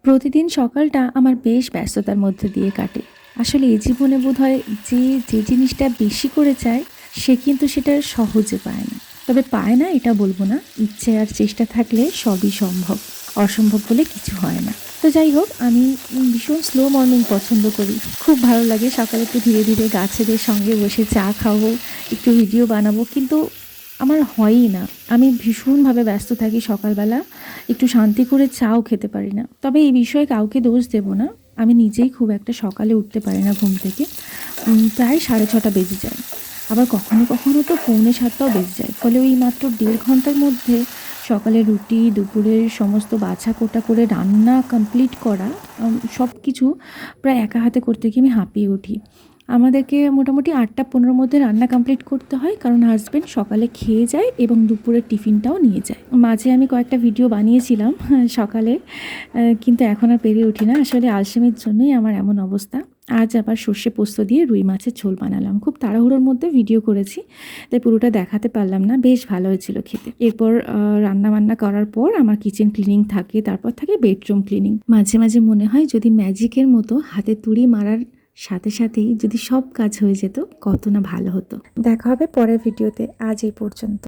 প্রতিদিন সকালটা আমার বেশ ব্যস্ততার মধ্যে দিয়ে কাটে। আসলে এই জীবনে বোধহয় যে জিনিসটা বেশি করে চায় সে কিন্তু সেটা সহজে পায় না। তবে পায় না এটা বলব না। ইচ্ছে আর চেষ্টা থাকলে সবই সম্ভব। অসম্ভব বলে কিছু হয় না। তো যাই হোক, আমি ভীষণ স্লো মর্নিং পছন্দ করি। খুব ভালো লাগে সকালে একটু ধীরে ধীরে গাছেদের সঙ্গে বসে চা খাবো, একটু ভিডিও বানাবো, কিন্তু আমার হয়ই না। আমি ভীষণভাবে ব্যস্ত থাকি সকালবেলা। একটু শান্তি করে চাও খেতে পারি না। তবে এই বিষয়ে কাউকে দোষ দেব না। আমি নিজেই খুব একটা সকালে উঠতে পারি না ঘুম থেকে। প্রায় 6:30 বেজে যায়। আবার কখনো কখনো তো 6:45টাও বেজে যায়। ফলে ওই মাত্র 1.5 ঘন্টার মধ্যে সকালে রুটি, দুপুরের সমস্ত বাছা-কোটা করে রান্না কমপ্লিট করা, সব কিছু প্রায় একা হাতে করতে গিয়ে আমি হাঁপিয়ে উঠি। আমাদেরকে মোটামুটি 8টা 15 মধ্যে রান্না কমপ্লিট করতে হয়, কারণ হাজব্যান্ড সকালে খেয়ে যায় এবং দুপুরের টিফিনটাও নিয়ে যায়। মাঝে আমি কয়েকটা ভিডিও বানিয়েছিলাম সকালে, কিন্তু এখন আর পেরে উঠি না। আসলে আলসেমির জন্যই আমার এমন অবস্থা। আজ আবার সর্ষে পোস্ত দিয়ে রুই মাছের ঝোল বানালাম। খুব তাড়াহুড়োর মধ্যে ভিডিও করেছি, তাই পুরোটা দেখাতে পারলাম না। বেশ ভালো হয়েছিল খেতে। এরপর রান্নাবান্না করার পর আমার কিচেন ক্লিনিং থাকে, তারপর থাকে বেডরুম ক্লিনিং। মাঝে মাঝে মনে হয় যদি ম্যাজিকের মতো হাতে তুড়ি মারার সাথে সাথেই যদি সব কাজ হয়ে যেত, কত না ভালো হতো। দেখা হবে পরের ভিডিওতে। আজ এই পর্যন্ত।